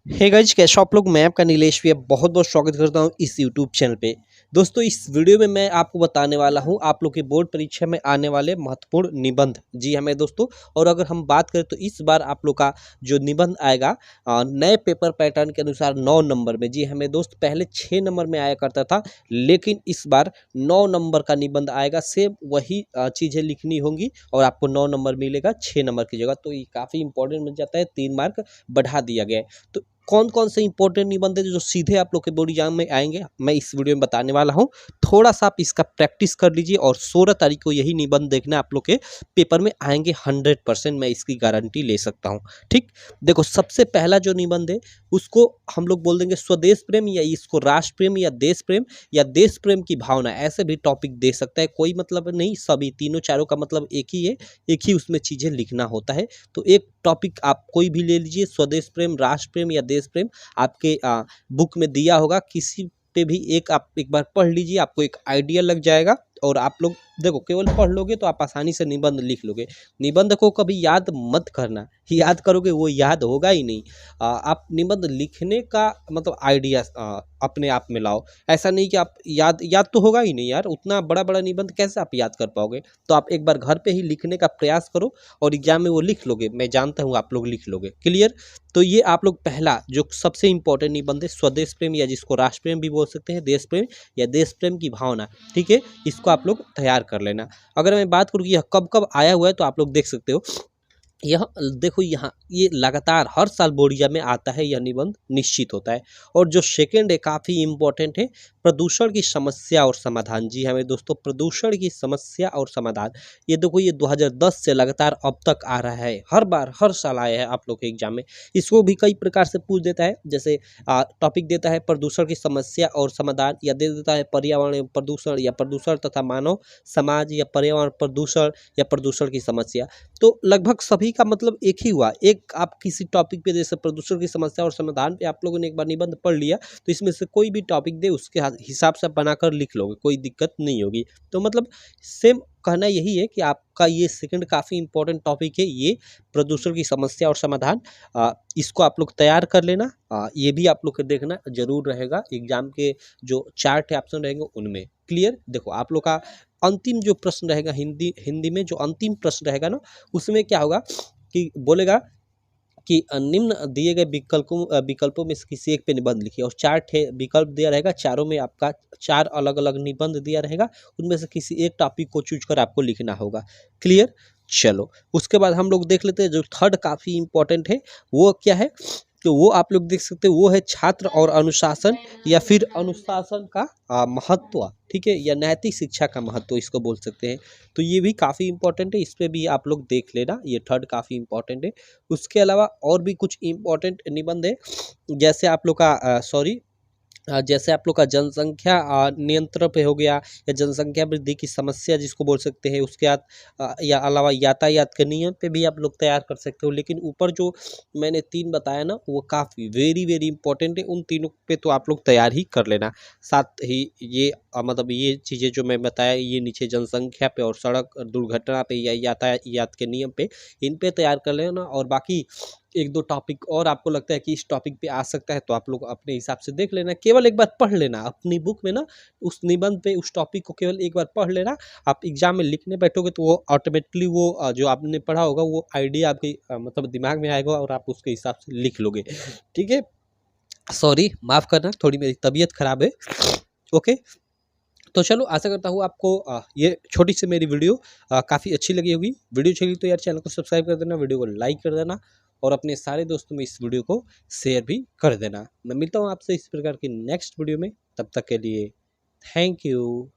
Hey guys, कैसे आप लोग। मैं आपका नीलेश भैया बहुत बहुत स्वागत करता हूं इस यूट्यूब चैनल पे। दोस्तों, इस वीडियो में मैं आपको बताने वाला हूं आप लोग के बोर्ड परीक्षा में आने वाले महत्वपूर्ण निबंध। जी हाँ मेरे दोस्तों, और अगर हम बात करें तो इस बार आप लोग का जो निबंध आएगा नए पेपर पैटर्न के अनुसार 9 नंबर में। जी हाँ मेरे दोस्त, पहले 6 नंबर में आया करता था, लेकिन इस बार 9 नंबर का निबंध आएगा। सेम वही चीज़ें लिखनी होंगी और आपको 9 नंबर मिलेगा 6 नंबर की जगह। तो ये काफ़ी इंपॉर्टेंट बन जाता है, 3 मार्क बढ़ा दिया गया है। तो कौन कौन से इंपॉर्टेंट निबंध है जो सीधे आप लोग के बोर्ड एग्जाम में आएंगे, मैं इस वीडियो में बताने वाला हूं। थोड़ा सा आप इसका प्रैक्टिस कर लीजिए और 16 तारीख को यही निबंध देखना, आप लोग के पेपर में आएंगे 100%, मैं इसकी गारंटी ले सकता हूं। ठीक, देखो सबसे पहला जो निबंध है उसको हम लोग बोल देंगे स्वदेश प्रेम, या इसको राष्ट्र प्रेम या देश प्रेम की भावना, ऐसे भी टॉपिक दे सकता है, कोई मतलब नहीं। सभी तीनों चारों का मतलब एक ही है, एक ही उसमें चीजें लिखना होता है। तो एक टॉपिक आप कोई भी ले लीजिए, स्वदेश प्रेम, राष्ट्र प्रेम या देश प्रेम, आपके बुक में दिया होगा, किसी पे भी एक आप एक बार पढ़ लीजिए, आपको एक आइडिया लग जाएगा। और आप लोग देखो, केवल पढ़ लोगे तो आप आसानी से निबंध लिख लोगे। निबंध को कभी याद मत करना, याद करोगे वो याद होगा ही नहीं। आप निबंध लिखने का मतलब आइडिया अपने आप में लाओ। ऐसा नहीं कि आप याद तो होगा ही नहीं यार, उतना बड़ा बड़ा निबंध कैसे आप याद कर पाओगे। तो आप एक बार घर पे ही लिखने का प्रयास करो और एग्जाम में वो लिख लोगे, मैं जानता हूँ आप लोग लिख लोगे। क्लियर। तो ये आप लोग पहला जो सबसे इंपॉर्टेंट निबंध है, स्वदेश प्रेम या जिसको राष्ट्र प्रेम भी बोल सकते हैं, देश प्रेम या देश प्रेम की भावना, ठीक है, इसको आप लोग तैयार कर लेना। अगर मैं बात करूँ कि यह कब कब आया हुआ है, तो आप लोग देख सकते हो, यह देखो यहाँ ये लगातार हर साल बोर्ड एग्जाम में आता है, यह निबंध निश्चित होता है। और जो सेकंड है काफ़ी इंपॉर्टेंट है, प्रदूषण की समस्या और समाधान। जी हाँ मेरे दोस्तों, प्रदूषण की समस्या और समाधान, ये देखो ये 2010 से लगातार अब तक आ रहा है, हर बार हर साल आया है आप लोग के एग्जाम में। इसको भी कई प्रकार से पूछ देता है, जैसे टॉपिक देता है प्रदूषण की समस्या और समाधान, या दे देता है पर्यावरण प्रदूषण या प्रदूषण तथा मानव समाज, या पर्यावरण प्रदूषण या प्रदूषण की समस्या। तो लगभग सभी का मतलब एक ही हुआ। एक आप किसी टॉपिक पे जैसे प्रदूषण की समस्या और समाधान पे आप लोगों ने एक बार निबंध पढ़ लिया, तो इसमें से कोई भी टॉपिक दे उसके हिसाब से बनाकर लिख लोगे, कोई दिक्कत नहीं होगी। तो मतलब सेम कहना यही है कि आपका ये सेकंड काफ़ी इंपॉर्टेंट टॉपिक है, ये प्रदूषण की समस्या और समाधान। इसको आप लोग तैयार कर लेना। ये भी आप लोग को देखना जरूर रहेगा, एग्जाम के जो 4 ऑप्शन रहेंगे उनमें। क्लियर। देखो आप लोग का अंतिम जो प्रश्न रहेगा, हिंदी में जो अंतिम प्रश्न रहेगा ना, उसमें क्या होगा कि बोलेगा कि निम्न दिए गए विकल्पों में से किसी एक पे निबंध लिखिए, और 4 विकल्प दिया रहेगा, चारों में आपका 4 अलग अलग निबंध दिया रहेगा, उनमें से किसी एक टॉपिक को चूज कर आपको लिखना होगा। क्लियर। चलो उसके बाद हम लोग देख लेते हैं जो थर्ड काफ़ी इंपॉर्टेंट है, वो क्या है। तो वो आप लोग देख सकते हो, वो है छात्र और अनुशासन, या फिर अनुशासन का महत्व, ठीक है, या नैतिक शिक्षा का महत्व इसको बोल सकते हैं। तो ये भी काफ़ी इंपॉर्टेंट है, इस पर भी आप लोग देख लेना, ये थर्ड काफ़ी इंपॉर्टेंट है। उसके अलावा और भी कुछ इंपॉर्टेंट निबंध है, जैसे आप लोग का जैसे आप लोग का जनसंख्या नियंत्रण पे हो गया, या जनसंख्या वृद्धि की समस्या जिसको बोल सकते हैं, उसके बाद या अलावा यातायात के नियम पे भी आप लोग तैयार कर सकते हो। लेकिन ऊपर जो मैंने 3 बताया ना, वो काफ़ी वेरी वेरी इंपॉर्टेंट है, उन तीनों पे तो आप लोग तैयार ही कर लेना। साथ ही ये मतलब ये चीज़ें जो मैं बताया, ये नीचे जनसंख्या पे और सड़क दुर्घटना पे या यातायात के नियम पे, इन पे तैयार कर लेना। और बाकी 1-2 टॉपिक और आपको लगता है कि इस टॉपिक पे आ सकता है, तो आप लोग अपने हिसाब से देख लेना। केवल एक बार पढ़ लेना अपनी बुक में ना, उस निबंध पे उस टॉपिक को केवल एक बार पढ़ लेना। आप एग्जाम में लिखने बैठोगे तो वो ऑटोमेटिकली वो जो आपने पढ़ा होगा वो आइडिया आपके मतलब दिमाग में आएगा, और आप उसके हिसाब से लिख लोगे। ठीक है। सॉरी, माफ़ करना, थोड़ी मेरी तबीयत खराब है। ओके। तो चलो, आशा करता हूँ आपको ये छोटी सी मेरी वीडियो काफ़ी अच्छी लगी होगी। वीडियो अच्छी लगी तो यार चैनल को सब्सक्राइब कर देना, वीडियो को लाइक कर देना, और अपने सारे दोस्तों में इस वीडियो को शेयर भी कर देना। मैं मिलता हूँ आपसे इस प्रकार की नेक्स्ट वीडियो में, तब तक के लिए थैंक यू।